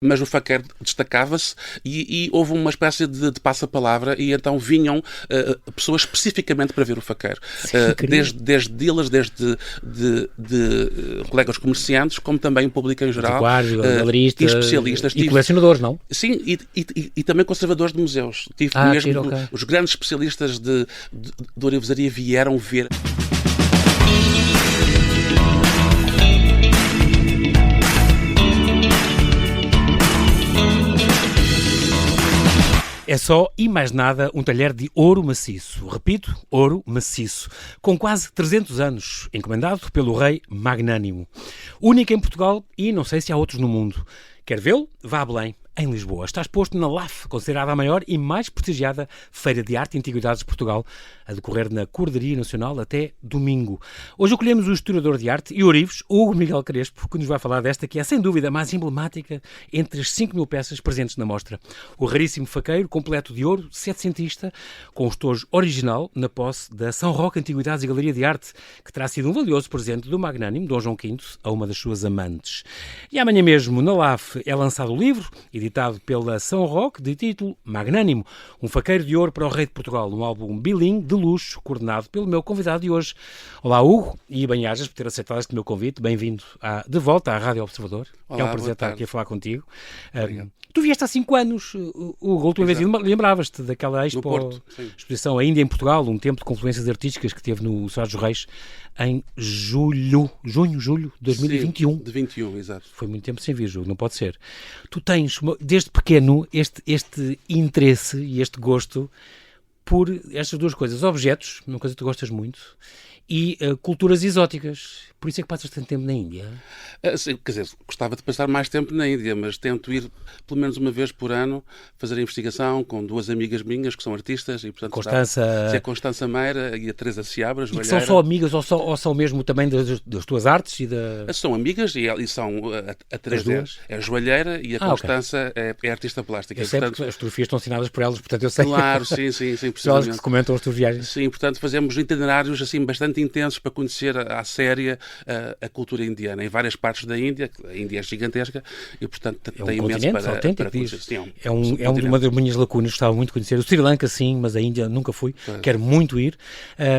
mas o faqueiro destacava-se e houve uma espécie de passa-palavra e então vinham pessoas especificamente para ver o faqueiro. Desde dealers, desde de colegas comerciantes, como também o público em geral. Galeristas, e especialistas. E colecionadores, não? Sim, e também conservadores de museus. Os grandes especialistas de ourivesaria vieram ver. É só e mais nada um talher de ouro maciço. Repito, ouro maciço. Com quase 300 anos, encomendado pelo rei Magnânimo. Único em Portugal e não sei se há outros no mundo. Quer vê-lo? Vá a Belém, em Lisboa. Está exposto na LAF, considerada a maior e mais prestigiada Feira de Arte e Antiguidades de Portugal, a decorrer na Corderia Nacional até domingo. Hoje acolhemos o historiador de arte e ourives, Hugo Miguel Crespo, que nos vai falar desta que é, sem dúvida, a mais emblemática entre as 5.000 peças presentes na mostra. O raríssimo faqueiro, completo de ouro, setecentista, com o estojo original na posse da São Roque Antiguidades e Galeria de Arte, que terá sido um valioso presente do magnânimo Dom João V a uma das suas amantes. E amanhã mesmo, na LAF, é lançado o livro, editado pela São Roque, de título Magnânimo, um faqueiro de ouro para o rei de Portugal, um álbum bilingue de luxo, coordenado pelo meu convidado de hoje. Olá, Hugo, e bem-ajas por ter aceitado este meu convite. Bem-vindo de volta à Rádio Observador. Olá, é um prazer estar aqui a falar contigo. Obrigado. Tu vieste há 5 anos, Hugo, a última vez lembravas-te daquela no Porto, exposição A Índia em Portugal, um tempo de confluências artísticas que teve no Sá dos Reis em julho de 2021. Sim, de 21, exato. Foi muito tempo sem vir, Hugo, não pode ser. Tu tens, desde pequeno, este interesse e este gosto por estas duas coisas, objetos, uma coisa que tu gostas muito, e culturas exóticas. Por isso é que passas tanto tempo na Índia? Sim, quer dizer, gostava de passar mais tempo na Índia, mas tento ir pelo menos uma vez por ano fazer a investigação com duas amigas minhas que são artistas e, portanto, a Constança Meira e a Teresa Seabra, e que são só amigas ou são mesmo também das tuas artes? São amigas e são a Teresa é joalheira e a Constança é artista plástica. Eu sei, portanto, porque as fotografias estão assinadas por elas, portanto eu sei. Claro, sim. São elas que se comentam as tuas viagens. Sim, portanto fazemos itinerários assim bastante intensos para conhecer à séria a cultura indiana, em várias partes da Índia. A Índia é gigantesca e, portanto, tem imenso para conhecer. Sim, é uma das minhas lacunas, gostava muito de conhecer. O Sri Lanka, sim, mas a Índia nunca fui. Quero muito ir.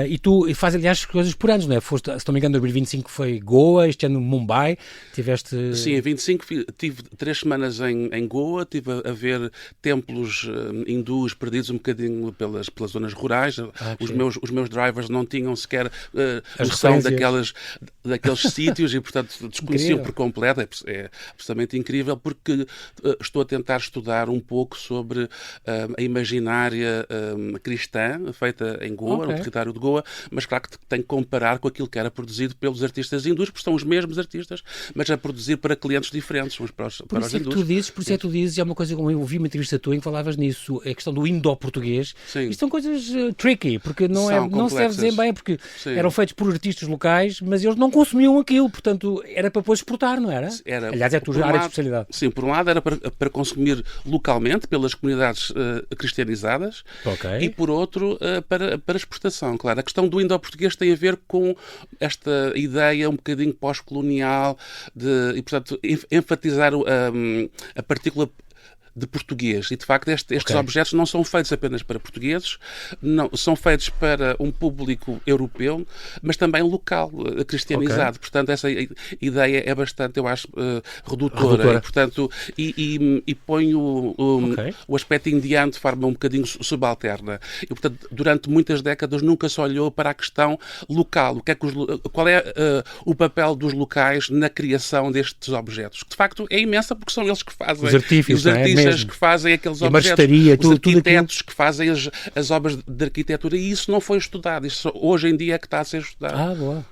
E tu fazes, aliás, coisas por anos, não é? Foste, se não me engano, em 2025 foi Goa, este ano Mumbai. Tiveste... Sim, em 25 tive 3 semanas em Goa, estive a ver templos hindus perdidos um bocadinho pelas zonas rurais. Os meus drivers não tinham sequer noção daqueles sítios e, portanto, desconheciam por completo. É absolutamente incrível porque estou a tentar estudar um pouco sobre a imaginária cristã feita em Goa, no território de Goa, mas claro que tem que comparar com aquilo que era produzido pelos artistas hindus, porque são os mesmos artistas, mas a produzir para clientes diferentes, uns para os hindus. Por isso é que tu dizes, é uma coisa como eu ouvi uma entrevista tua em que falavas nisso, a questão do indo-português. Isto são coisas tricky, porque não se deve dizer bem, porque eram feitos por artistas locais, mas eles não consumiam aquilo, portanto, era para depois exportar, não era? Aliás, é a tua área de especialidade. Sim, por um lado era para consumir localmente, pelas comunidades cristianizadas, e por outro, para exportação. Claro, a questão do indo-português tem a ver com esta ideia um bocadinho pós-colonial e, portanto, enfatizar a partícula de português. E, de facto, estes objetos não são feitos apenas para portugueses, não, são feitos para um público europeu, mas também local, cristianizado. Portanto, essa ideia é bastante, eu acho, redutora. E, portanto, e põe o aspecto indiano de forma um bocadinho subalterna. E, portanto, durante muitas décadas nunca se olhou para a questão local. Qual é o papel dos locais na criação destes objetos? Que, de facto, é imensa porque são eles que fazem. Os artífices, que fazem aqueles objetos, os arquitetos que fazem as obras de arquitetura, e isso não foi estudado. Isso hoje em dia é que está a ser estudado. Boa.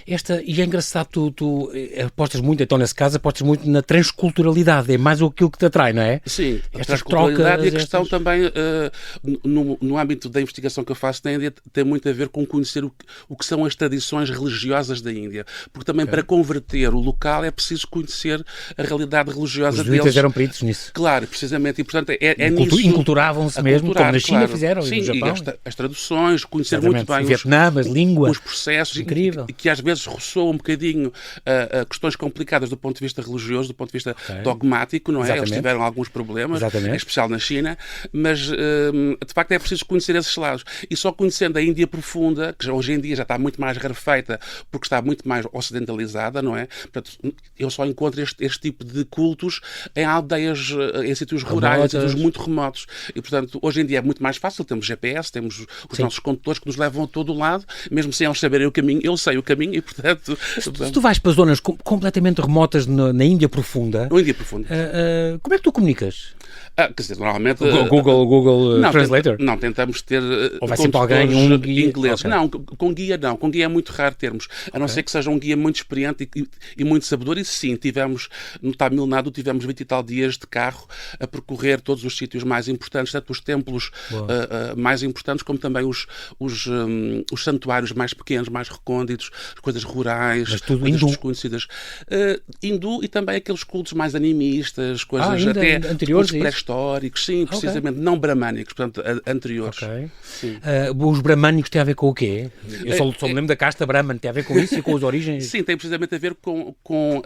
E é engraçado, tu apostas muito, então nesse caso, apostas muito na transculturalidade, é mais aquilo que te atrai, não é? Sim, a transculturalidade e a questão também, no âmbito da investigação que eu faço na Índia, tem muito a ver com conhecer o que são as tradições religiosas da Índia, porque também para converter o local é preciso conhecer a realidade religiosa deles. Os druidas eram peritos nisso. Claro, precisamente, e portanto inculturavam-se mesmo, como na China fizeram, sim, e no Japão. E as traduções, conhecer muito bem Vietnã, as línguas. Os processos. Incrível. E que às vezes ressoa um bocadinho a questões complicadas do ponto de vista religioso, do ponto de vista dogmático, não é? Exatamente. Eles tiveram alguns problemas, Exatamente. em especial na China, mas de facto é preciso conhecer esses lados. E só conhecendo a Índia profunda, que hoje em dia já está muito mais rarefeita, porque está muito mais ocidentalizada, não é? Portanto, eu só encontro este tipo de cultos em aldeias, em sítios rurais, em sítios muito remotos. E, portanto, hoje em dia é muito mais fácil. Temos GPS, temos os nossos condutores que nos levam a todo o lado, mesmo sem eles saberem o caminho. Eu sei o caminho e, portanto... Se tu vais para zonas completamente remotas na Índia profunda... Na Índia profunda. Como é que tu comunicas? Quer dizer, normalmente... Google Translator? Não, tentamos ter ou vai sempre alguém, um guia? Ingleses. Okay. Não, com guia não. Com guia é muito raro termos. A não ser que seja um guia muito experiente e muito sabedor. E sim, tivemos, no Tamil Nadu, tivemos 20 e tal dias de carro a percorrer todos os sítios mais importantes, tanto os templos mais importantes, como também os santuários mais pequenos, mais recônditos, as coisas rurais, mas tudo coisas hindu. Desconhecidas. Hindu e também aqueles cultos mais animistas, coisas até anteriores, pré-históricos, sim, precisamente, não bramânicos, portanto, anteriores. Okay. Os bramânicos têm a ver com o quê? Eu só me lembro da casta Brahman, tem a ver com isso e com as origens? Sim, tem precisamente a ver com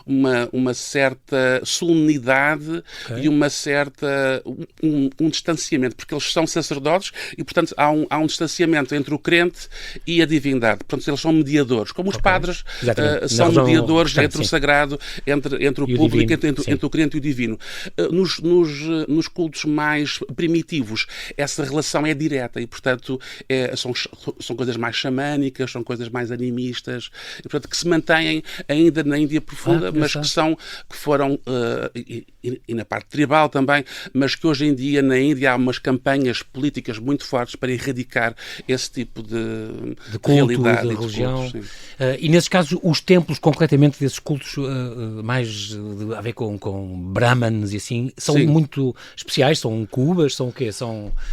uma certa solenidade e uma certa um distanciamento, porque eles são sacerdotes e, portanto, há um distanciamento entre o crente e a divindade. Portanto, eles são mediadores, como os padres são mediadores entre o sagrado, entre o público, entre o crente e o divino. Nos cultos mais primitivos, essa relação é direta e, portanto, são coisas mais xamânicas, são coisas mais animistas, e, portanto, que se mantêm ainda na Índia profunda, mas que foram, e na parte tribal também, mas que hoje em dia na Índia há umas campanhas políticas muito fortes para erradicar esse tipo de culto, realidade de religião. Cultos, e nesses casos, os templos concretamente desses cultos mais a ver com brahmanes e assim, são muito especiais? São cubas? São o quê?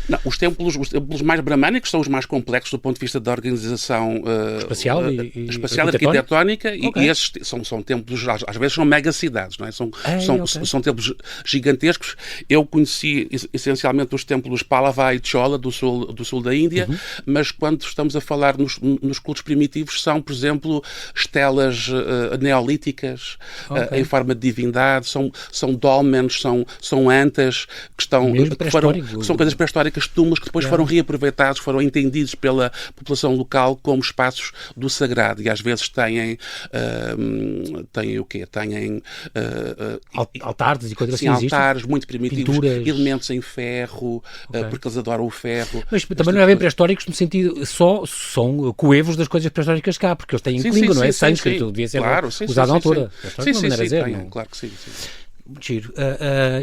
Não, os templos mais brahmânicos são os mais complexos do ponto de vista da organização espacial e arquitetónica, e esses são templos, às vezes são megacidades, não é? São templos gigantescos. Eu conheci essencialmente os templos Pallava e Chola do sul da Índia, mas quando estamos a falar nos cultos primitivos são, por exemplo, estelas neolíticas em forma de divindade, são dolmens, são antas que são coisas pré-históricas, túmulos que depois foram reaproveitados, foram entendidos pela população local como espaços do sagrado, e às vezes têm o quê? Têm altares e coisas assim. Altares muito primitivos, pinturas, elementos em ferro, porque eles adoram o ferro. Mas também não é bem pré-históricos no sentido, são coevos das coisas pré-históricas cá, porque eles têm língua, não é? Sânscrito, devia ser usado na altura. Claro que sim. Muito giro.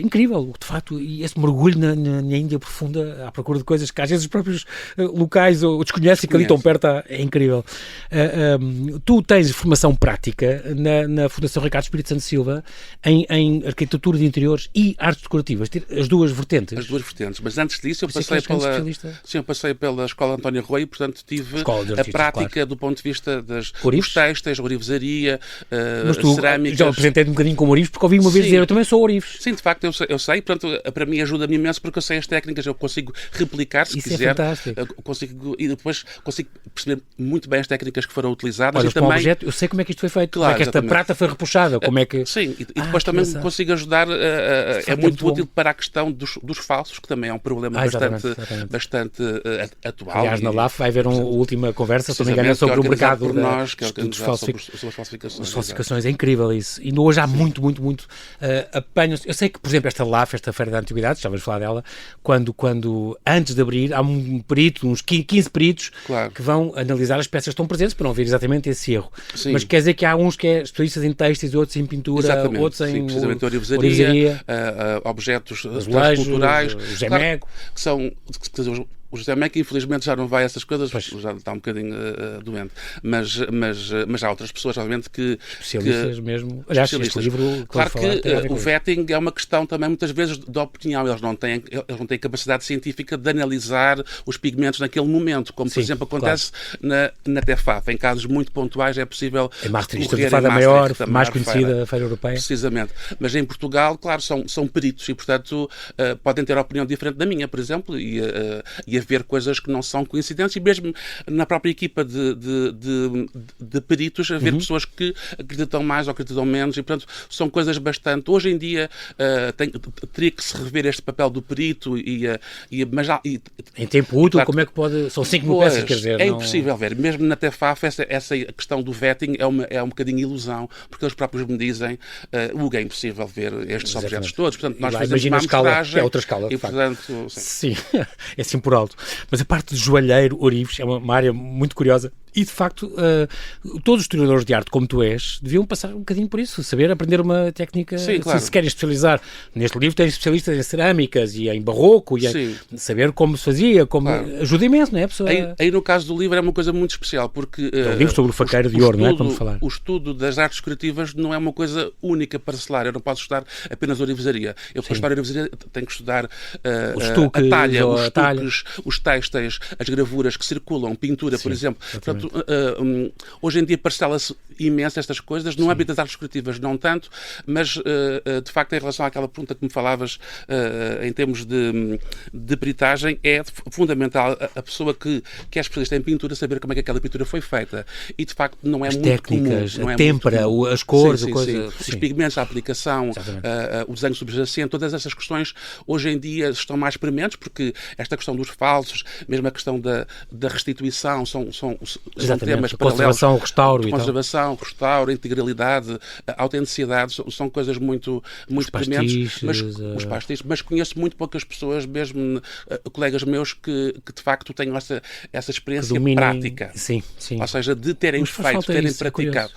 Incrível, de facto, e esse mergulho na Índia profunda à procura de coisas que às vezes os próprios locais ou desconhecem, que ali tão perto, é incrível. Tu tens formação prática na Fundação Ricardo Espírito Santo Silva em arquitetura de interiores e artes decorativas, as duas vertentes. As duas vertentes, mas antes disso eu passei pela Escola António Rui, portanto tive a prática do ponto de vista dos têxteis, orivesaria, cerâmicas. Já apresentei-te um bocadinho como orives, porque ouvi uma vez dizer, eu também sou orives. Sim, de facto eu sei, portanto, para mim ajuda-me imenso porque eu sei as técnicas, eu consigo replicar se quiser. E depois consigo perceber muito bem as técnicas que foram utilizadas. Olha, e também objeto, eu sei como é que isto foi feito, como é que esta prata foi repuxada, como é que... Sim, e depois também consigo ajudar, é muito útil para a questão dos falsos, que também é um problema bastante atual. Aliás, na LAF vai haver uma última conversa, se não me engano, sobre o mercado dos falsificações. As falsificações, é incrível isso. E hoje há muito apanham-se. Eu sei que, por exemplo, esta LAF, esta Feira da Antiguidade, estavas a falar dela, quando antes de abrir, há um perito, uns 15 peritos que vão analisar as peças que estão presentes para não ver exatamente esse erro. Sim. Mas quer dizer que há uns que é especialistas em teixtos, outros em pintura, outros em precisamente orivesaria, objetos transculturais, que são... O José Meca, infelizmente, já não vai a essas coisas, já está um bocadinho doente. Mas há outras pessoas, obviamente, que... Especialistas mesmo. Aliás, este livro... Claro que o vetting é uma questão também, muitas vezes, de opinião. Eles não têm capacidade científica de analisar os pigmentos naquele momento, como, por exemplo, acontece na TEFAF. Em casos muito pontuais é possível... É Maastricht, a TEFAF maior, mais conhecida, a Feira Europeia. Precisamente. Mas em Portugal, claro, são peritos e, portanto, podem ter a opinião diferente da minha, por exemplo, e e haver coisas que não são coincidentes, e mesmo na própria equipa de peritos haver pessoas que acreditam mais ou acreditam menos, e portanto são coisas bastante... Hoje em dia teria que se rever este papel do perito em tempo útil, claro, como é que pode... São 5 mil peças, quer dizer... É impossível ver. Mesmo na TEFAF, essa questão do vetting é um bocadinho ilusão, porque eles próprios me dizem é impossível ver estes objetos todos. Portanto, nós fazemos uma amostragem... É outra escala, e, portanto, sim, é assim por alto. Mas a parte de joalheiro, ourives, é uma área muito curiosa. E, de facto, todos os historiadores de arte, como tu és, deviam passar um bocadinho por isso, saber aprender uma técnica. Sim, claro. Se querem especializar, neste livro tens especialistas em cerâmicas e em barroco, e saber como se fazia, como ajuda imenso, não é? A pessoa... aí, no caso do livro, é uma coisa muito especial, porque... É um livro sobre o faqueiro de ouro, não é? Vamos falar. O estudo das artes decorativas não é uma coisa única, parcelar. Eu não posso estudar apenas ourivesaria. Eu, para estudar ourivesaria, tenho que estudar a talha, os estuques, os têxteis, as gravuras que circulam, pintura, por exemplo. Portanto, hoje em dia parcela-se imenso estas coisas, no âmbito das artes decorativas não tanto, mas de facto em relação àquela pergunta que me falavas em termos de peritagem, é fundamental a pessoa que é especialista em pintura saber como é que aquela pintura foi feita, e de facto não é as muito técnicas, comum, a têmpera, as cores, os pigmentos, a aplicação, o desenho subjacente, todas essas questões hoje em dia estão mais prementes, porque esta questão dos falsos, mesmo a questão da restituição, são temas paralelos. Conservação, restauro, integralidade, autenticidade, são coisas muito prementes. Mas os pastiches, mas conheço muito poucas pessoas, mesmo colegas meus, que de facto tenham essa experiência prática. Sim. Ou seja, de terem feito, terem praticado.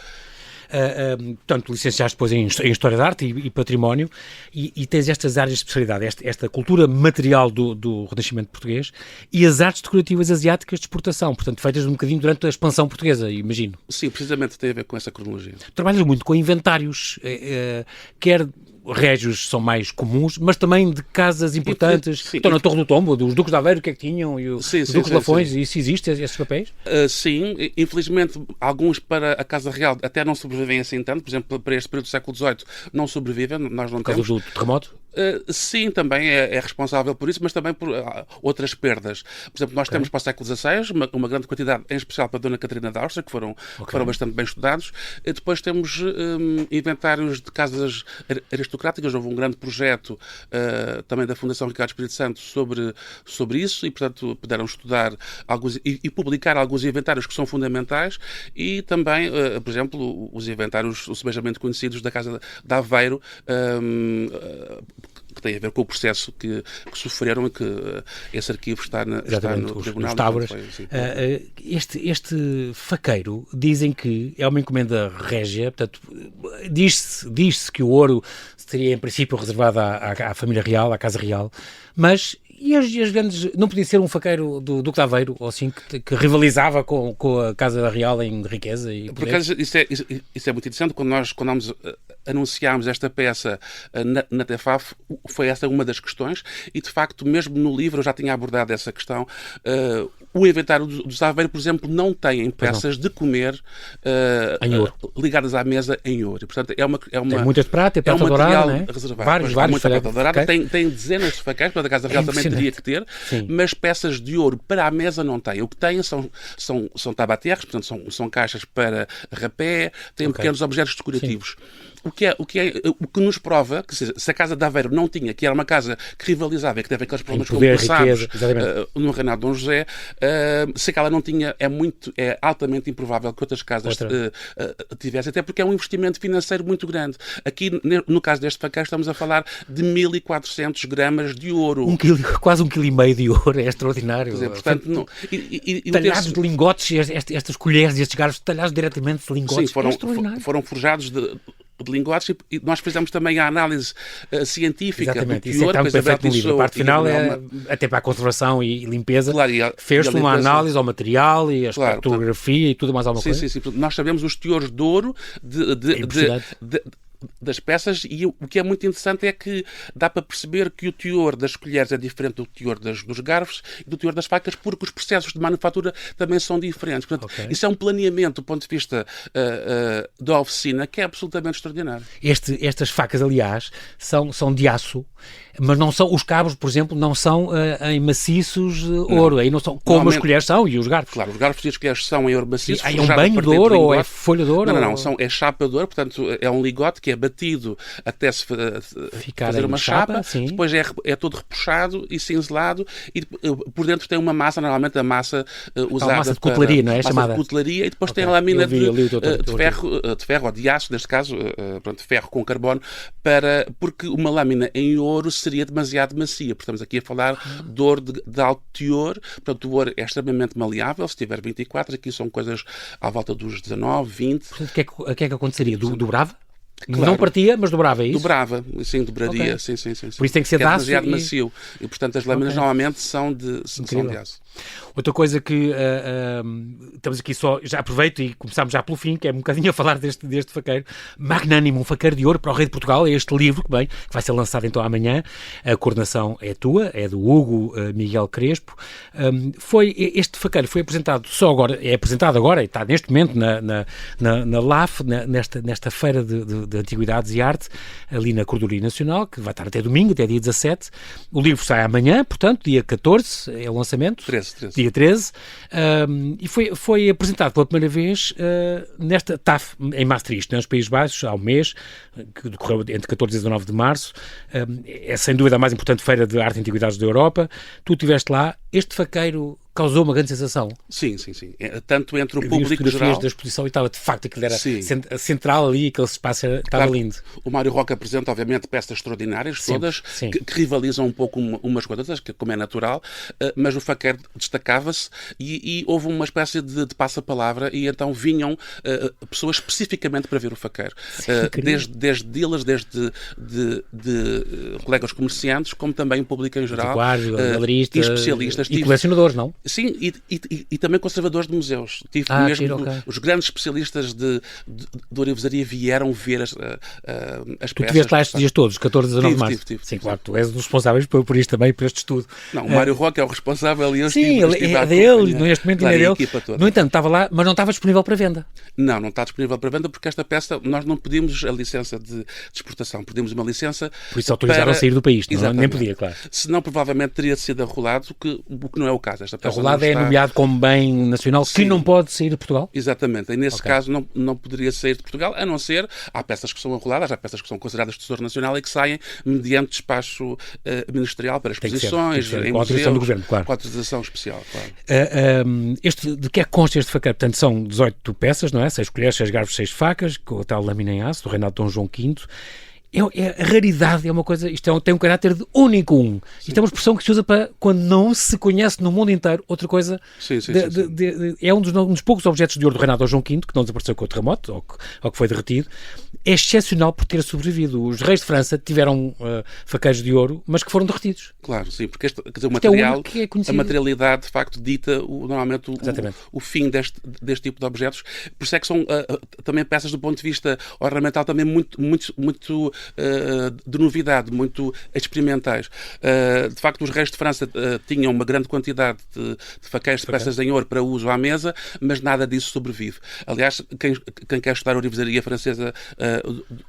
Portanto, licenciaste depois em História da Arte e Património, e tens estas áreas de especialidade, esta cultura material do Renascimento português e as artes decorativas asiáticas de exportação, portanto, feitas um bocadinho durante a expansão portuguesa, imagino. Sim, precisamente tem a ver com essa cronologia. Trabalhas muito com inventários, quer régios são mais comuns, mas também de casas importantes. Estão na Torre do Tombo, dos Duques de Aveiro, o que é que tinham? E os Duques de Lafões, isso existe, esses papéis? Sim, infelizmente alguns para a Casa Real até não sobrevivem assim tanto, por exemplo, para este período do século XVIII não sobrevivem, nós não temos. Por causa do terremoto? Sim, também é responsável por isso, mas também por outras perdas. Por exemplo, nós temos para o século XVI uma grande quantidade, em especial para a Dona Catarina da Áustria, que foram bastante bem estudados. Depois temos inventários de casas aristocráticas. Houve um grande projeto também da Fundação Ricardo Espírito Santo sobre isso, e portanto puderam estudar alguns e publicar alguns inventários que são fundamentais, e também, por exemplo, os inventários subejamente conhecidos da Casa de Aveiro, que tem a ver com o processo que sofreram, e que esse arquivo está no Tribunal. Este faqueiro, dizem que é uma encomenda régia, portanto, diz-se que o ouro seria em princípio reservado à família real, à Casa Real, mas... E as grandes... Não podia ser um faqueiro do Duque de Aveiro, ou assim, que rivalizava com a Casa Real em riqueza e poder? Porque isso é muito interessante. Quando nós anunciámos esta peça na TEFAF, foi essa uma das questões, e de facto, mesmo no livro, eu já tinha abordado essa questão. O inventário dos Aveiro, por exemplo, não tem peças de comer em ouro, ligadas à mesa em ouro. E, portanto, tem muitas de prata, prata dourada, não é? Reservado. Vários prata dourada. Tem dezenas de facais, para a Casa Real também teria que ter, mas peças de ouro para a mesa não tem. O que tem são tabaterres, portanto são caixas para rapé, tem pequenos objetos decorativos. O que nos prova que se a Casa de Aveiro não tinha, que era uma casa que rivalizava e que teve aqueles problemas como passados no reinado de Dom José, se ela não tinha, é altamente improvável que outras casas tivessem, até porque é um investimento financeiro muito grande. Aqui, no caso deste faqueiro, estamos a falar de 1.400 gramas de ouro. Quase 1,5 kg de ouro, é extraordinário. Portanto, talhados de lingotes, estas colheres e estes garfos talhados diretamente de lingotes. Sim, foram forjados de lingotes, e nós fizemos também a análise científica do teor. Exatamente, isso é perfeito no livro. A parte final é até para a conservação e limpeza. Claro, fez-se uma análise ao material e a espectrografia e tudo mais alguma coisa. Sim. Nós sabemos os teores de ouro das peças, e o que é muito interessante é que dá para perceber que o teor das colheres é diferente do teor dos garfos e do teor das facas, porque os processos de manufatura também são diferentes. Portanto, isso é um planeamento do ponto de vista da oficina que é absolutamente extraordinário. Estas facas, aliás, são de aço, Mas não são, os cabos, por exemplo, não são em maciços de ouro, aí não são como as colheres são e os garfos. Claro, os garfos e as colheres são em ouro maciço. É um banho de ouro ou é folha de ouro? Não, é chapa de ouro, portanto é um ligote que é batido até se fazer uma chapa, depois é todo repuxado e cinzelado e por dentro tem uma massa, normalmente a massa usada massa de cutelaria, não é? Chamada de cutelaria, e depois tem a lâmina de ferro, ou de aço, neste caso, ferro com carbono, porque uma lâmina em ouro seria demasiado macia. Portanto, estamos aqui a falar de ouro de alto teor. Portanto, o ouro é extremamente maleável. Se tiver 24, aqui são coisas à volta dos 19, 20. Portanto, o que é que aconteceria? Dobrava? Claro. Não partia, mas dobrava, é isso? Dobrava, sim, dobraria. Okay. Sim. Por isso tem que ser de aço. É demasiado macio. E, portanto, as lâminas normalmente são de aço. Outra coisa que estamos aqui só, já aproveito e começamos já pelo fim, que é um bocadinho a falar deste faqueiro. Magnânimo, um faqueiro de ouro para o rei de Portugal, é este livro que vai ser lançado então amanhã. A coordenação é tua, é do Hugo Miguel Crespo. Este faqueiro foi apresentado é apresentado agora, e está neste momento na LAF, nesta feira de Antiguidades e Arte, ali na Cordoria Nacional, que vai estar até domingo, até dia 17. O livro sai amanhã, portanto, dia 14, é o lançamento. 13. Dia 13. E foi apresentado pela primeira vez nesta TAF, em Maastricht, nos Países Baixos, há um mês, que decorreu entre 14 e 19 de março. É sem dúvida a mais importante feira de arte e antiguidades da Europa. Tu estiveste lá. Este faqueiro causou uma grande sensação. Sim. Tanto entre o público geral... da exposição e estava, de facto, aquilo era central ali, aquele espaço estava lindo. O Mário Roca apresenta, obviamente, peças extraordinárias, todas, que rivalizam um pouco umas com outras, como é natural, mas o faqueiro destacava-se e houve uma espécie de passa-palavra e então vinham pessoas especificamente para ver o faqueiro. Desde dealers, desde colegas comerciantes, como também o público em geral. Galeristas, especialistas. E colecionadores, não? Sim, e também conservadores de museus. Os grandes especialistas de ourivesaria vieram ver as peças. Tu tiveste lá estes dias todos, 14 a 19 de março? Tive. Sim, claro, tu és um dos responsáveis por isto também, por este estudo. Não, o Mário Roca é o responsável e eu estive é dele, neste momento ainda é dele. No entanto, estava lá, mas não estava disponível para venda. Não está disponível para venda porque esta peça, nós não pedimos a licença de exportação, pedimos uma licença. Por isso autorizaram a sair do país, não? Nem podia, claro. Senão, provavelmente teria sido arrolado, o que não é o caso. Esta peça arrolado é nomeado como bem nacional que não pode sair de Portugal? Exatamente. E nesse caso não poderia sair de Portugal, a não ser, há peças que são arroladas, há peças que são consideradas Tesouro Nacional e que saem mediante despacho ministerial para exposições, em museus, do governo, claro. Com autorização especial, claro. De que é que consta este faqueiro? Portanto, são 18 peças, não é? 6 colheres, 6 garfos, 6 facas, com a tal lâmina em aço, do reinado de Dom João V. A raridade é uma coisa, tem um caráter de único. Isto é uma expressão que se usa para quando não se conhece no mundo inteiro outra coisa. É um dos poucos objetos de ouro do reinado de Dom João V que não desapareceu com o terremoto ou que foi derretido. É excepcional por ter sobrevivido. Os reis de França tiveram faqueiros de ouro, mas que foram derretidos. Claro, sim, porque o material, a materialidade, de facto, dita normalmente o fim deste tipo de objetos. Por isso é que são também peças do ponto de vista ornamental também muito de novidade, muito experimentais. De facto, os reis de França tinham uma grande quantidade de faqueiros de peças em ouro para uso à mesa, mas nada disso sobrevive. Aliás, quem quer estudar a ourivesaria francesa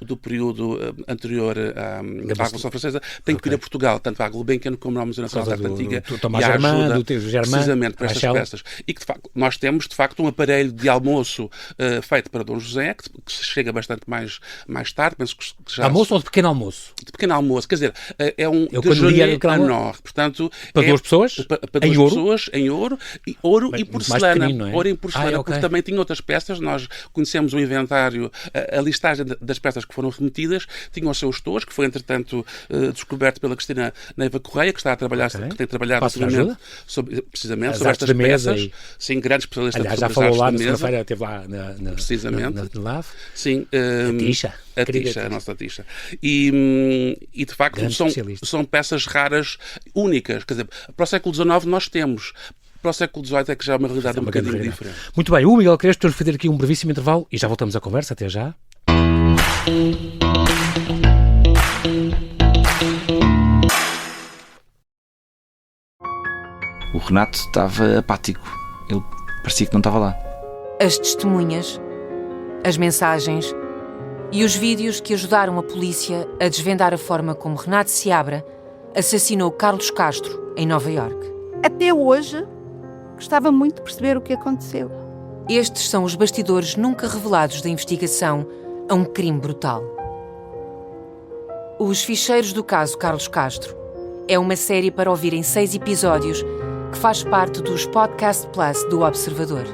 do período anterior à Revolução Francesa tem que ir a Portugal, tanto à Gulbenkian como ao Museu Nacional de Arte Antiga, e a ajuda precisamente para estas peças. E que, de facto, nós temos, de facto, um aparelho de almoço feito para Dom José, que chega bastante mais tarde, penso que já... Almoço ou de pequeno almoço? De pequeno almoço, quer dizer, é um déjeuner à nord, portanto... Para duas pessoas? Para duas pessoas, em ouro e porcelana. Ouro em porcelana, porque também tinha outras peças, nós conhecemos o inventário, a listagem das peças que foram remetidas, tinham os seus tores, que foi, entretanto, descoberto pela Cristina Neiva Correia, que está a trabalhar, que tem trabalhado sobre estas peças. Sim, grandes especialistas. Aliás, já falou lá na segunda-feira, esteve lá precisamente. Na LAV. Sim. A Tisha, a nossa Tisha. E de facto, são peças raras, únicas. Quer dizer, para o século XIX nós temos. Para o século XVIII é que já é uma realidade um bocadinho diferente. Muito bem, o Miguel Crespo, vamos fazer aqui um brevíssimo intervalo e já voltamos à conversa. Até já. O Renato estava apático. Ele parecia que não estava lá. As testemunhas, as mensagens, e os vídeos que ajudaram a polícia a desvendar a forma como Renato Seabra assassinou Carlos Castro em Nova Iorque. Até hoje, gostava muito de perceber o que aconteceu. Estes são os bastidores nunca revelados da investigação a um crime brutal. Os Ficheiros do Caso Carlos Castro é uma série para ouvir em 6 episódios que faz parte dos Podcast Plus do Observador.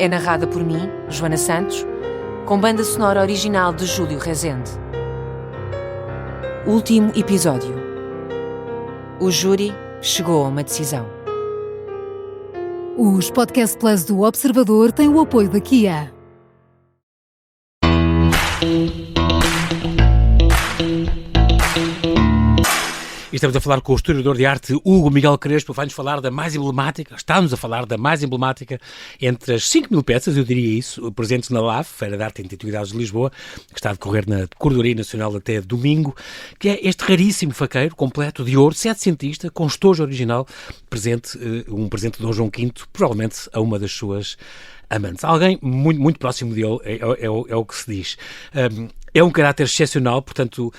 É narrada por mim, Joana Santos, com banda sonora original de Júlio Rezende. Último episódio. O júri chegou a uma decisão. Os Podcast Plus do Observador têm o apoio da Kia. E estamos a falar com o historiador de arte Hugo Miguel Crespo, vai-nos falar da mais emblemática, está-nos a falar da mais emblemática entre as 5.000 peças, eu diria isso, presentes na LAF, Feira de Arte e Antiguidades de Lisboa, que está a decorrer na Corredoria Nacional até domingo, que é este raríssimo faqueiro completo de ouro, setecentista, com estojo original, um presente de Dom João V, provavelmente a uma das suas amantes. Alguém muito, muito próximo dele, é o que se diz. É um caráter excepcional, portanto,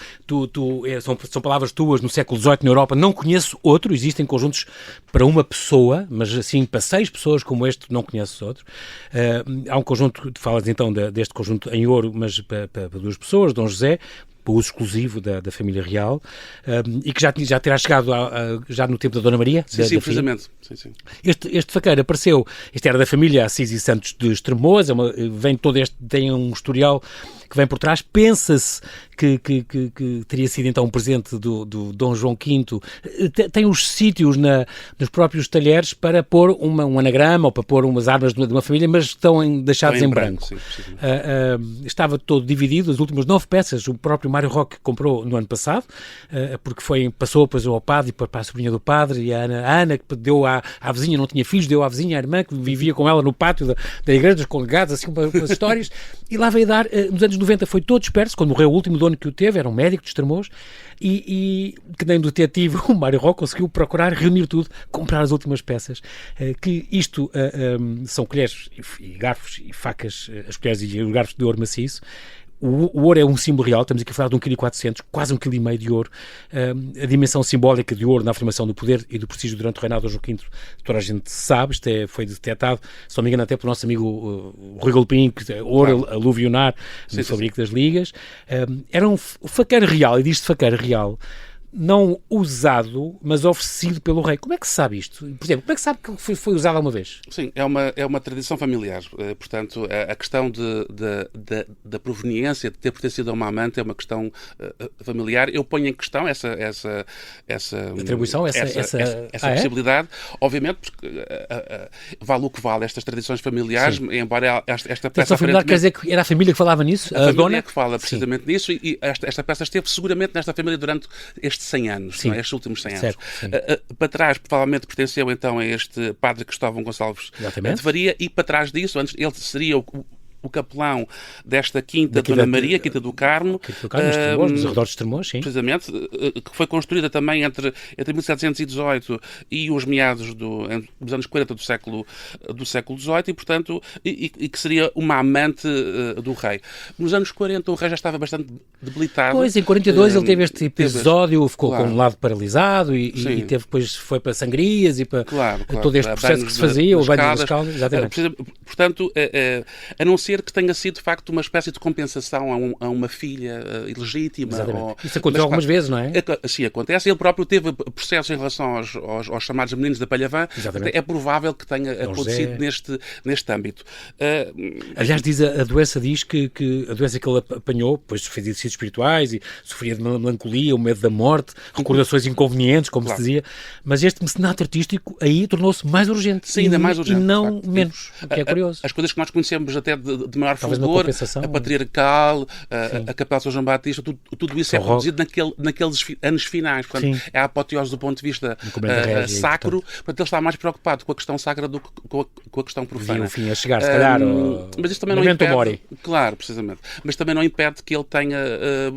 são palavras tuas no século XVIII na Europa. Não conheço outro, existem conjuntos para uma pessoa, mas assim, para 6 pessoas como este, não conheço outro. Há um conjunto, tu falas então deste conjunto em ouro, mas para 2 pessoas, Dom José, para uso exclusivo da família real, e que já terá chegado já no tempo da Dona Maria. Sim, precisamente. Sim. Este faqueiro apareceu, este era da família Assis e Santos de Estremoz, tem um historial que vem por trás. Pensa-se que teria sido então um presente do Dom João V. Tem os sítios nos próprios talheres para pôr um anagrama ou para pôr umas armas de uma família, mas estão deixados em branco. Sim, estava todo dividido, as últimas 9 peças o próprio Mário Roque comprou no ano passado, porque passou depois ao padre e para a sobrinha do padre, e a Ana que deu à vizinha, não tinha filhos, deu à vizinha, à irmã, que vivia com ela no pátio da igreja, dos congregados, assim, umas histórias, e lá veio dar, nos anos 90 foi todo disperso, quando morreu o último dono que o teve, era um médico de Estremoz, e que nem do detetive o Mário Roque conseguiu procurar, reunir tudo, comprar as últimas peças, que isto são colheres e garfos e facas, as colheres e os garfos de ouro maciço. O ouro é um símbolo real, estamos aqui a falar de 1,4 kg, quase 1,5 kg de ouro. A dimensão simbólica de ouro na afirmação do poder e do prestígio durante o reinado de Dom João V, toda a gente sabe, isto foi detectado, se não me engano até pelo nosso amigo Rui Galpim, que é ouro aluvionar no fabrico das ligas. Era um faqueiro real, e diz-se faqueiro real, não usado, mas oferecido pelo rei. Como é que se sabe isto? Por exemplo, como é que se sabe que foi usado alguma vez? Sim, é uma tradição familiar. Portanto, a questão da proveniência, de ter pertencido a uma amante, é uma questão familiar. Eu ponho em questão essa atribuição, essa possibilidade. Obviamente, porque vale o que vale estas tradições familiares, embora esta peça... familiar quer dizer que era a família que falava nisso? A família que fala precisamente nisso, e esta peça esteve seguramente nesta família durante estes 100 anos, não é? Estes últimos 100 anos. Para trás, provavelmente pertenceu então a este padre Cristóvão Gonçalves de Varia, e para trás disso, antes ele seria o capelão desta Quinta Dona Maria, Quinta do Carmo, nos arredores de Estremoz, sim. Precisamente, que foi construída também entre 1718 e os meados dos anos 40 do século XVIII, e portanto, e que seria uma amante do rei. Nos anos 40 o rei já estava bastante debilitado. Pois, em 42 ele teve este episódio, ficou com um lado paralisado e depois foi para sangrias e para todo este processo que se fazia, o banho das caldas, exatamente. Portanto, a não ser que tenha sido de facto uma espécie de compensação a uma filha ilegítima. Isso aconteceu algumas vezes, não é? Sim, acontece. Ele próprio teve processos em relação aos chamados meninos da Palhavã. É provável que tenha acontecido neste âmbito. Aliás, a doença diz que a doença que ele apanhou, depois fez exercícios espirituais e sofria de melancolia, o medo da morte, recordações inconvenientes, como se dizia, mas este mecenato artístico aí tornou-se mais urgente. Sim, ainda mais urgente. E não menos, o que é curioso. As coisas que nós conhecemos até de maior fulgor, a Patriarcal, a Capela de São João Batista, tudo isso é produzido naqueles anos finais. Portanto, é a apoteose do ponto de vista sacro. Portanto, ele está mais preocupado com a questão sacra do que com a questão profana. O fim a chegar, se calhar, mas isso também não impede, claro, precisamente. Mas também não impede que ele tenha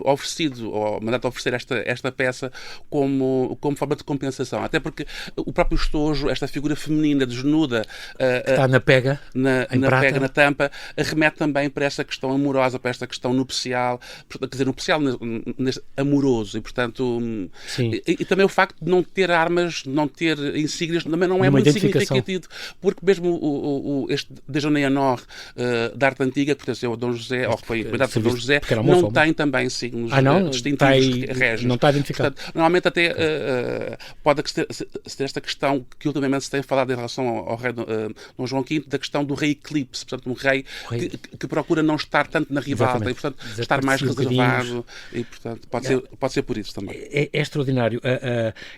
oferecido, ou mandado oferecer esta peça como forma de compensação. Até porque o próprio estojo, esta figura feminina desnuda, que está na pega, na tampa, remete também para essa questão amorosa, para esta questão nupcial, quer dizer, nupcial amoroso, e portanto e também o facto de não ter armas, não ter insígnias, também não é muito significativo, porque mesmo este Déjeuner da arte antiga, que pertenceu a Dom José, ou que foi cuidado por Dom José, não tem também signos distintivos régios. Não está identificado. Portanto, normalmente até pode ser esta questão que ultimamente se tem falado em relação ao rei Dom João V, da questão do rei eclipse, portanto um rei que procura não estar tanto na ribalta e portanto estar mais reservado, e portanto pode ser por isso também. É extraordinário.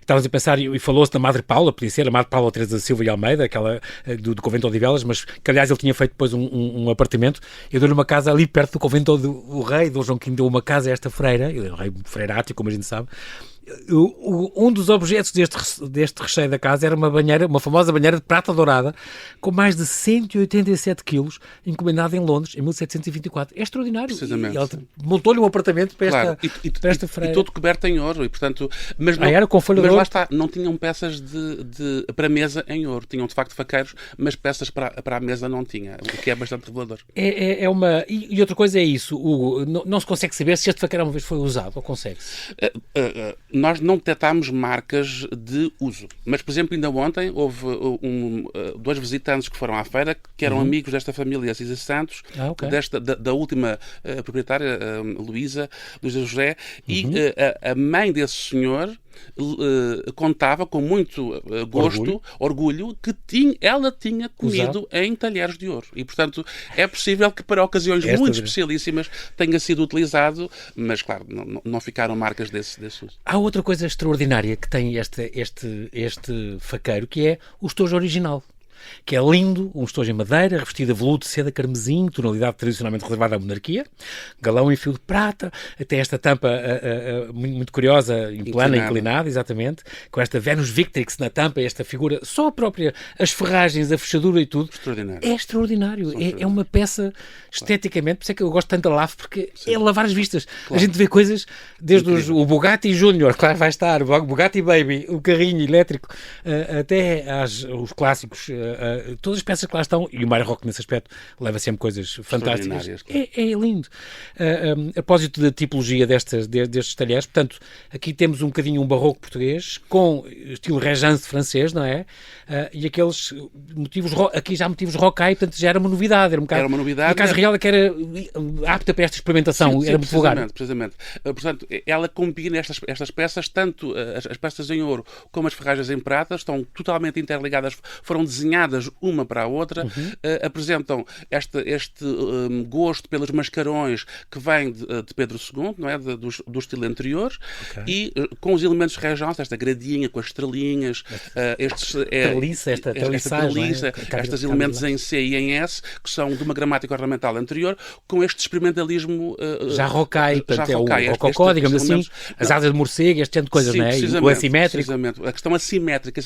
Estavas a pensar, e falou-se da Madre Paula, podia ser a Madre Paula Teresa Silva e Almeida, aquela do Convento de Odivelas, mas que aliás ele tinha feito depois um apartamento. Eu dei-lhe uma casa ali perto do convento o rei Dom João V deu uma casa a esta freira, ele é um rei freirático, como a gente sabe. Um dos objetos deste recheio da casa era uma famosa banheira de prata dourada com mais de 187 quilos, encomendada em Londres em 1724. É extraordinário. Precisamente. Ele montou-lhe um apartamento para esta freira. E todo coberto em ouro, e portanto... Mas era com folha de ouro. Lá está, não tinham peças para a mesa em ouro. Tinham de facto faqueiros, mas peças para a mesa não tinha, o que é bastante revelador. E outra coisa é isso, Hugo, não se consegue saber se este faqueiro uma vez foi usado, ou consegue-se? Nós não detectámos marcas de uso. Mas, por exemplo, ainda ontem houve dois visitantes que foram à feira que eram amigos desta família Assis Santos, da última proprietária, Luísa José, e a mãe desse senhor contava com muito orgulho que ela tinha comido em talheres de ouro. E, portanto, é possível que para ocasiões muito especialíssimas tenha sido utilizado, mas, claro, não ficaram marcas desse uso. Há outra coisa extraordinária que tem este faqueiro, que é o estojo original, que é lindo, um estojo em madeira, revestido a veludo de seda carmesim, tonalidade tradicionalmente reservada à monarquia, galão em fio de prata, até esta tampa muito curiosa, em plana, inclinada, exatamente, com esta Venus Victrix na tampa, esta figura, só a própria, as ferragens, a fechadura e tudo. Extraordinário. É extraordinário. É uma peça esteticamente, por isso é que eu gosto tanto da LAF, porque é lavar as vistas. Claro. A gente vê coisas, desde o Bugatti Junior, claro, vai estar, o Bugatti Baby, o carrinho elétrico, até os clásicos, todas as peças que lá estão, e o Mário Roque nesse aspecto leva sempre coisas fantásticas. É lindo. A propósito da tipologia destes talheres, portanto, aqui temos um bocadinho um barroco português, com estilo Régence francês, não é? E aqueles motivos, aqui já motivos rocaille, portanto já era uma novidade. Era uma novidade. A Casa Real é que era apta para esta experimentação, era muito vulgar. Precisamente. Portanto, ela combina estas peças, tanto as peças em ouro como as ferragens em prata, estão totalmente interligadas, foram desenhadas uma para a outra, apresentam este gosto pelos mascarões que vem de Pedro II, não é? Do estilo anterior, e com os elementos Régence, esta gradinha com as estrelinhas, esta treliça, estes elementos em C e em S, que são de uma gramática ornamental anterior, com este experimentalismo já rocaille, é o rococó, digamos assim, as asas de morcego, este tipo de coisas, não é? E o assimétrico. Precisamente. A questão assimétrica,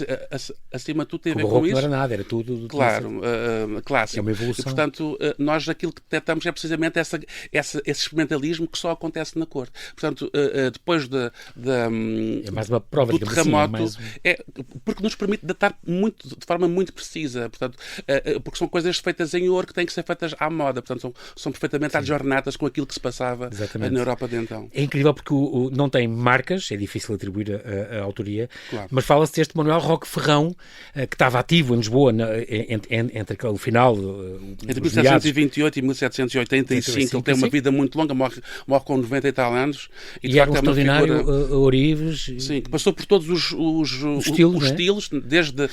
acima de tudo, tem a ver com isso. Não era nada, era tudo claro, clássico. É uma evolução. E, portanto, nós aquilo que detectamos é precisamente esse experimentalismo que só acontece na cor. Portanto, depois é mais uma prova, do terremoto, porque nos permite datar de forma muito precisa, portanto, porque são coisas feitas em ouro que têm que ser feitas à moda, portanto, são perfeitamente adjornadas com aquilo que se passava na Europa de então. É incrível porque não tem marcas, é difícil atribuir a autoria, mas fala-se deste Manuel Roque Ferrão, que estava ativo em Lisboa entre o final... Entre 1728 e 1785, ele tem uma vida muito longa, morre com 90 e tal anos. E era um extraordinário ourives. Sim, que passou por todos os estilos, desde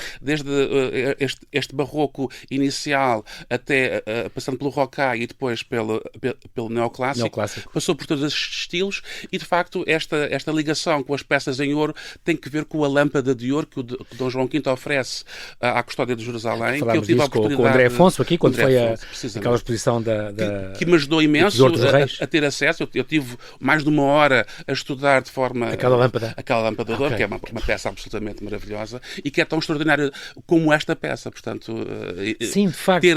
este barroco inicial até passando pelo rocaille e depois pelo neoclássico. Passou por todos estes estilos e, de facto, esta ligação com as peças em ouro tem que ver com a lâmpada de ouro que o Dom João V oferece à Custódia de Jerusalém. Que eu tive a oportunidade com o André Afonso aqui, quando foi aquela exposição que me ajudou imenso a ter acesso. Eu tive mais de uma hora a estudar de forma... Aquela lâmpada de ouro, que é uma peça absolutamente maravilhosa e que é tão extraordinária como esta peça. Portanto, sim, de facto,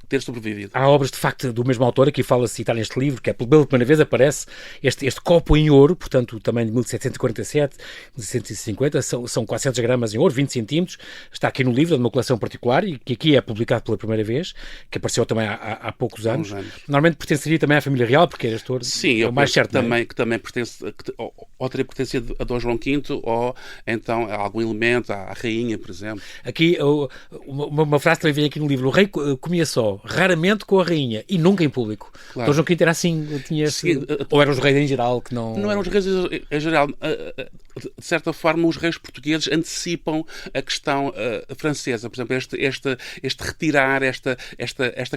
ter sobrevivido. Há obras, de facto, do mesmo autor, aqui fala-se citar neste livro, que é pela primeira vez aparece este copo em ouro, portanto, também de 1747, 1750, são 400 gramas em ouro, 20 centímetros, está aqui no livro, de uma coleção particular e que aqui é publicado pela primeira vez, que apareceu também há poucos anos. Normalmente pertenceria também à família real, porque este ouro é o mais certo. Que também pertence, ou teria pertencido a Dom João V, ou então a algum elemento, à rainha, por exemplo. Aqui, uma frase também vem aqui no livro: o rei comia só, raramente com a rainha, e nunca em público. Claro. Dom João V era assim, tinha ou eram os reis em geral que não... Não eram os reis em geral. De certa forma, os reis portugueses antecipam a questão francesa. Por exemplo, este retirar, esta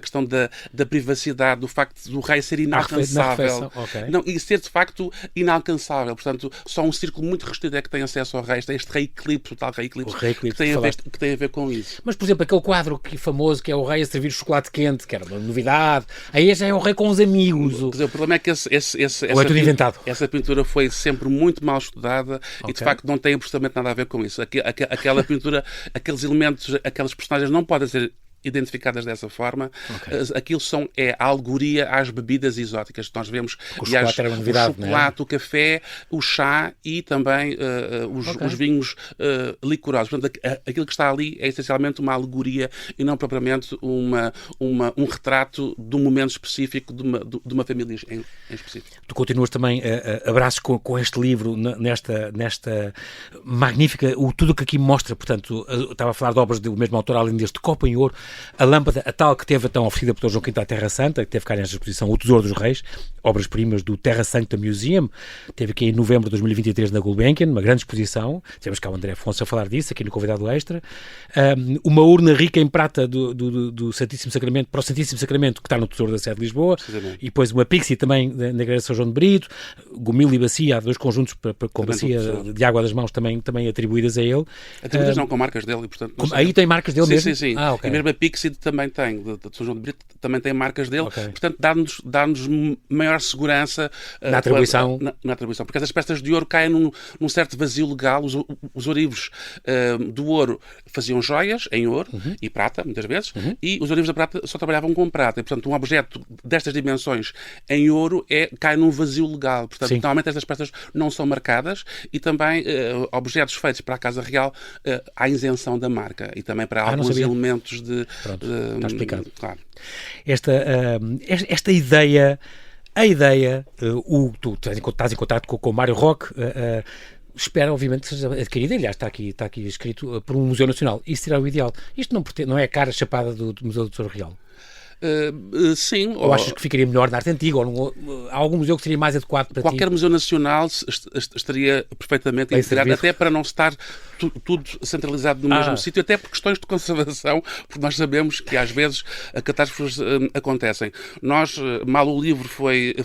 questão da privacidade, do facto do rei ser inalcançável. Não, e ser, de facto, inalcançável. Portanto, só um círculo muito restrito é que tem acesso ao rei. Este rei eclipse, o tal rei eclipse, que tem a ver com isso. Mas, por exemplo, aquele quadro famoso que é o rei a servir chocolate quente, que era uma novidade, aí já é o rei com os amigos. Quer dizer, o problema é que essa pintura foi sempre muito mal estudada. E de facto não tem absolutamente nada a ver com isso. Aquela pintura, aqueles elementos, aquelas personagens não podem ser identificadas dessa forma. Aquilo é a alegoria às bebidas exóticas que nós vemos. O chocolate era uma novidade, o chocolate, o café, o chá e também os vinhos licorosos. Portanto, aquilo que está ali é essencialmente uma alegoria e não propriamente um retrato de um momento específico de uma família em específico. Tu continuas também abraços com este livro nesta magnífica, tudo o que aqui mostra, portanto, eu estava a falar de obras do mesmo autor, além deste Copo em Ouro, a lâmpada, a tal que teve então oferecida por Dom João V à Terra Santa, que teve cá nesta exposição, O Tesouro dos Reis, obras-primas do Terra Santa Museum, teve aqui em novembro de 2023 na Gulbenkian, uma grande exposição, tivemos cá o André Afonso a falar disso, aqui no Convidado Extra, uma urna rica em prata do Santíssimo Sacramento, para o Santíssimo Sacramento, que está no Tesouro da Sé de Lisboa, e depois uma pixie também na Igreja de São João de Brito, Gomil e Bacia, há 2 conjuntos com bacia de água das mãos também atribuídas a ele. Atribuídas não, com marcas dele, e portanto... Aí tem marcas dele mesmo? Sim. E mesmo a Pixie também tem, de São João de Brito, também tem marcas dele, portanto dá-nos maior segurança na atribuição. Na atribuição, porque essas peças de ouro caem num certo vazio legal. Os ourivos do ouro faziam joias em ouro e prata, muitas vezes, e os ourivos da prata só trabalhavam com prata, e portanto um objeto destas dimensões em ouro cai num vazio legal, portanto normalmente estas peças não são marcadas, e também objetos feitos para a Casa Real há isenção da marca, e também para alguns elementos de... Pronto, está explicado. Claro. Esta ideia, tu estás em contato com o Mário Roque, espera, obviamente, que seja adquirida, aliás, está aqui escrito, por um Museu Nacional. Isso será o ideal. Isto não é a cara chapada do Museu do Tesouro Real? Sim. Ou achas que ficaria melhor na arte antiga? Ou há algum museu que seria mais adequado para qualquer ti? museu nacional estaria perfeitamente integrado, até para não estar tudo centralizado no mesmo sítio, até por questões de conservação, porque nós sabemos que às vezes catástrofes acontecem. Nós, mal o livro foi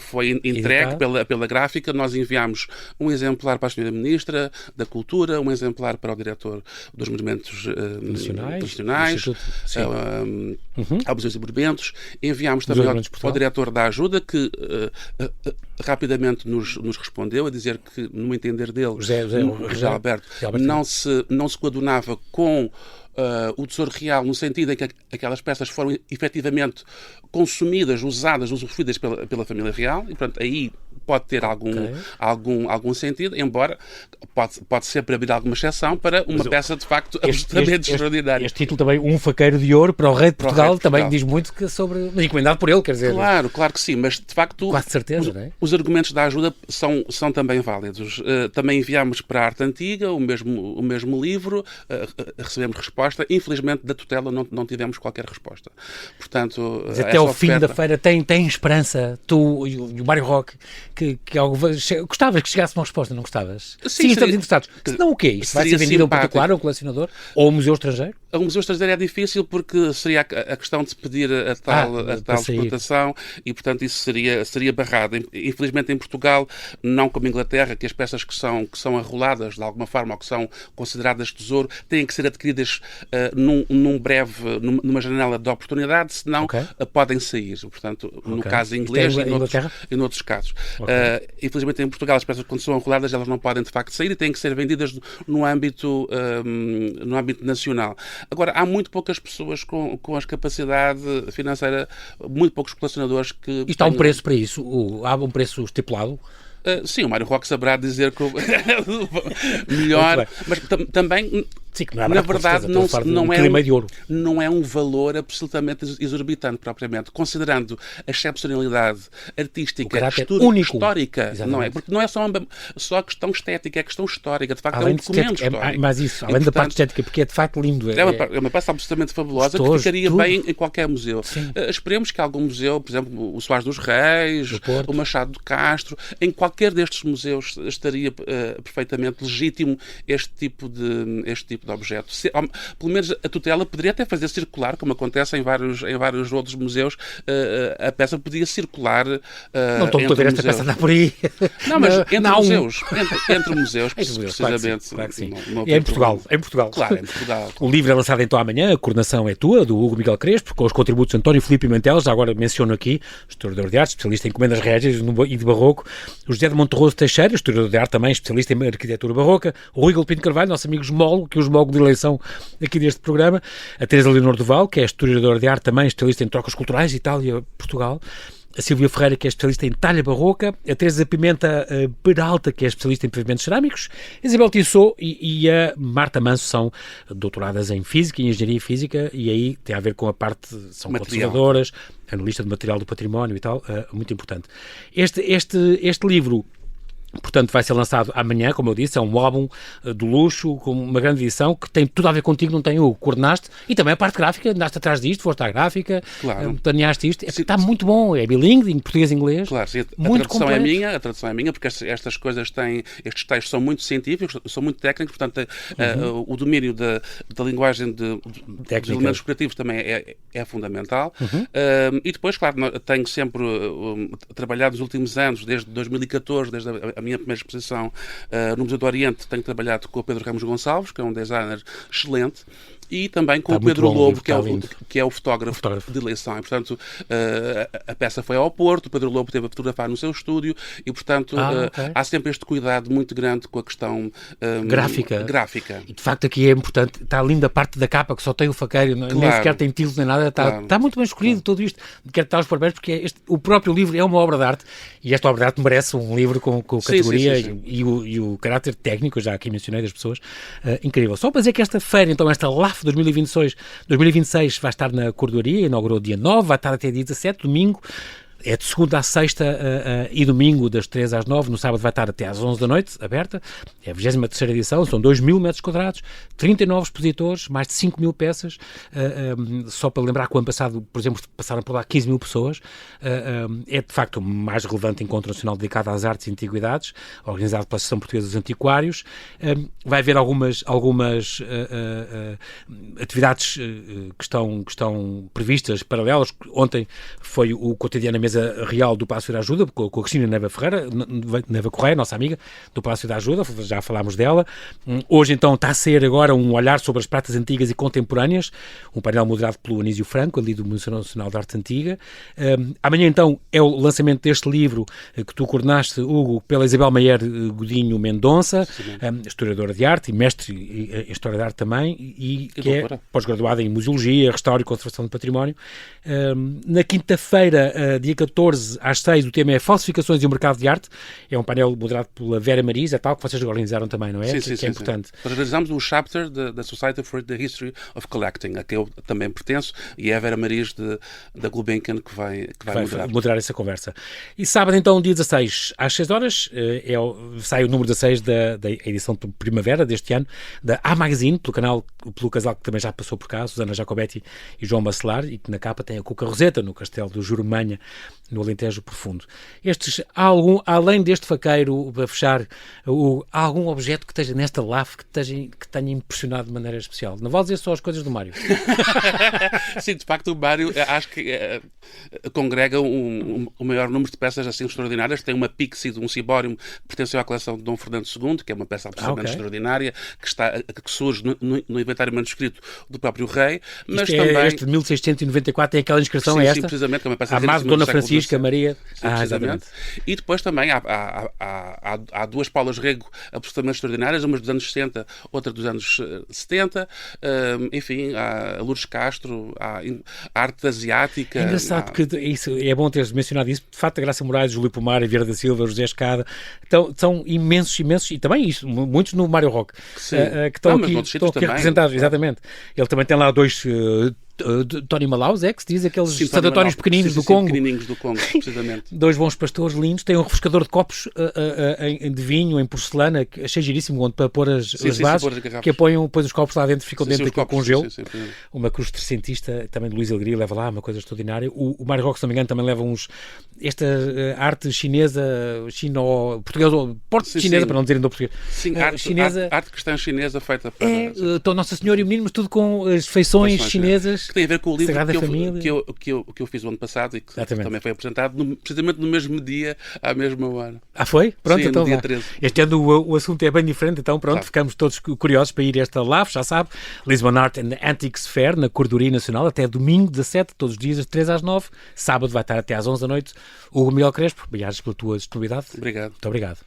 entregue pela gráfica, nós enviámos um exemplar para a Sra. Ministra da Cultura, um exemplar para o Diretor dos Monumentos Nacionais, ao Museu de Burbentos, enviámos também ao Diretor da Ajuda, que rapidamente nos respondeu a dizer que, no entender dele, José Alberto, não se coadunava com o Tesouro Real, no sentido em que aquelas peças foram efetivamente consumidas, usadas, usufruídas pela família real, e portanto aí pode ter algum sentido, embora pode sempre abrir alguma exceção para uma peça de facto absolutamente extraordinária. Este título também, Um Faqueiro de Ouro para o Rei de Portugal, também diz muito sobre... Mas encomendado por ele, quer dizer... Claro que sim, mas de facto quase certeza, não é? Os argumentos da ajuda são também válidos. Também enviámos para a Arte Antiga o mesmo livro, recebemos resposta. Infelizmente, da tutela não tivemos qualquer resposta. Portanto, mas até ao fim da feira tem esperança, tu e o Mário Roque, que gostavas que chegasse uma resposta, não gostavas? Sim, estamos interessados. Senão o quê? Isto vai ser vendido a um particular, a um colecionador? Ou a um museu estrangeiro? A um museu estrangeiro é difícil porque seria a questão de se pedir a tal exportação e, portanto, isso seria barrado. Infelizmente, em Portugal, não como Inglaterra, que as peças que são arroladas, de alguma forma, ou que são consideradas tesouro, têm que ser adquiridas numa janela de oportunidade, senão podem sair. Portanto, no caso inglês e noutros casos. Infelizmente, em Portugal, as peças, quando são arroladas, elas não podem, de facto, sair e têm que ser vendidas no âmbito nacional. Agora, há muito poucas pessoas com a capacidade financeira, muito poucos colecionadores que... Isto há um preço para isso? Há um preço estipulado? Sim, o Mário Roque saberá dizer que melhor, mas também Sim, que não é na verdade, não é um valor absolutamente exorbitante, propriamente, considerando a excepcionalidade artística, histórica, não é? Porque não é só a questão estética, é a questão histórica, de facto além é um documento histórico. Mas isso, além da parte estética, porque é de facto lindo. É uma peça absolutamente fabulosa que ficaria bem em qualquer museu. Esperemos que algum museu, por exemplo, o Soares dos Reis, o Machado de Castro, em qualquer destes museus estaria perfeitamente legítimo este tipo de objeto. Pelo menos a tutela poderia até fazer circular, como acontece em vários outros museus, a peça podia circular não estou a ver esta peça andar por aí. Não, mas entre museus, precisamente. Claro que sim. É em Portugal. Claro, em Portugal. O livro é lançado então amanhã, A Coordenação é Tua, do Hugo Miguel Crespo, com os contributos de António Filipe Pimentel, já agora menciono aqui, historiador de arte, especialista em encomendas régias e de barroco, o José de Monterroso Teixeira, historiador de arte também, especialista em arquitetura barroca, o Rui Galpino Carvalho, nosso amigo esmólogo, que é o esmólogo de eleição aqui deste programa, a Teresa Leonor Duval, que é historiadora de arte também, especialista em trocas culturais, Itália, Portugal, a Silvia Ferreira, que é especialista em talha barroca, a Teresa Pimenta Peralta, que é especialista em pavimentos cerâmicos, a Isabel Tissot e a Marta Manso são doutoradas em Física e Engenharia Física, e aí tem a ver com a parte, são conservadoras, analista de material do património e tal, muito importante. Este livro, portanto, vai ser lançado amanhã, como eu disse, é um álbum do luxo, com uma grande edição, que tem tudo a ver contigo, não tem o coordenaste, e também a parte gráfica, andaste atrás disto, foste à gráfica, planeaste isto, está muito bom, é bilingue, em português e inglês. Claro, sim, a tradução é minha, porque estas coisas estes textos são muito científicos, são muito técnicos, portanto, o domínio da linguagem dos elementos criativos também é fundamental. E depois, claro, tenho sempre trabalhado nos últimos anos, desde 2014, desde a minha primeira exposição no Museu do Oriente, tenho trabalhado com o Pedro Ramos Gonçalves, que é um designer excelente, e também com o Pedro Lobo, que é o fotógrafo de eleição. E, portanto, a peça foi ao Porto, o Pedro Lobo teve a fotografar no seu estúdio e, portanto, há sempre este cuidado muito grande com a questão gráfica. E, de facto, aqui é importante, está linda a parte da capa, que só tem o faqueiro, nem sequer tem título nem nada, está muito bem escolhido tudo isto. Quero dar os parabéns, porque o próprio livro é uma obra de arte, e esta obra de arte merece um livro com categoria e o caráter técnico, já aqui mencionei das pessoas, incrível. Só para dizer que esta feira, então, esta LAF 2026 vai estar na Cordoaria, inaugurou dia 9, vai estar até dia 17, domingo. É de segunda à sexta e domingo, das 3 às 9. No sábado vai estar até às 11 da noite, aberta. É a 23ª edição, são 2.000 metros quadrados, 39 expositores, mais de 5.000 peças. Só para lembrar que o ano passado, por exemplo, passaram por lá 15.000 pessoas. É, de facto, o mais relevante encontro nacional dedicado às artes e antiguidades, organizado pela Associação Portuguesa dos Antiquários. Vai haver algumas atividades que estão previstas, paralelas. Ontem foi o cotidiano à mesa real do Palácio da Ajuda, com a Cristina Neva Correia, nossa amiga do Palácio da Ajuda, já falámos dela. Hoje, então, está a ser agora um olhar sobre as pratas antigas e contemporâneas, um painel moderado pelo Anísio Franco, ali do Museu Nacional de Arte Antiga. Amanhã, então, é o lançamento deste livro que tu coordenaste, Hugo, pela Isabel Maier Godinho Mendonça, historiadora de arte e mestre em História de Arte também, e que é pós-graduada em Museologia, Restauro e Conservação do Património. Na quinta-feira, dia 14 às 6, o tema é Falsificações e o Mercado de Arte. É um painel moderado pela Vera Marisa, tal, que vocês organizaram também, não é? Sim, que é importante. Nós organizamos um chapter da Society for the History of Collecting, a que eu também pertenço, e é a Vera Marisa da Gulbenkian que vai moderar essa conversa. E sábado, então, dia 16, às 6 horas, sai o número 16 da edição de primavera deste ano, da A Magazine, pelo casal que também já passou por cá, Susana Jacobetti e João Bacelar, e que na capa tem a Cuca Roseta, no Castelo do Jurumanha, no Alentejo Profundo. Além deste faqueiro, para fechar, há algum objeto que esteja nesta LAF que tenha impressionado de maneira especial? Não vale dizer só as coisas do Mário. Sim, de facto, o Mário acho que congrega o maior número de peças assim extraordinárias. Tem uma pixie de um cibório que pertenceu à coleção de Dom Fernando II, que é uma peça absolutamente extraordinária, que surge no inventário manuscrito do próprio rei. Mas também... Este de 1694 tem aquela inscrição, sim, esta? sim, precisamente, que é uma peça Amado Dona Francisca, Maria. Exatamente. E depois também há duas Paulas Rego absolutamente extraordinárias, umas dos anos 60, outra dos anos 70. Enfim, há a Lourdes Castro, há a arte asiática. É engraçado que isso, é bom teres mencionado isso. De facto, a Graça Moraes, Júlio Pomar, a Vieira da Silva, José Escada, são imensos, e também isso, muitos no Mário Rock, que estão aqui representados, exatamente. Ele também tem lá dois... Tony Malaus, que se diz aqueles sanatórios pequeninos do Congo. Pequenininhos do Congo, precisamente. Dois bons pastores lindos. Tem um refrescador de copos de vinho em porcelana, que achei giríssimo, onde para pôr as bases, que apoiam, depois os copos lá dentro ficam dentro daquilo com gelo. Uma cruz trecentista, também de Luís Alegria, leva lá, uma coisa extraordinária. O Mário Rock, se não me engano, também leva esta arte chinesa, portuguesa, chinesa, para não dizerem do português. Sim, arte cristã chinesa feita para... Então Nossa Senhora e o Menino, mas tudo com as feições chinesas. Que tem a ver com o livro que eu fiz o ano passado e que também foi apresentado precisamente no mesmo dia, à mesma hora. Foi? Pronto, sim, então no dia 13. Este ano o assunto é bem diferente, então pronto, ficamos todos curiosos para ir a esta LAF, já sabe, Lisbon Art and Antiques Fair, na Cordoria Nacional, até domingo 17, todos os dias, das 3 às 9, sábado vai estar até às 11 da noite. Hugo Miguel Crespo, obrigado pela tua disponibilidade. Obrigado. Muito obrigado.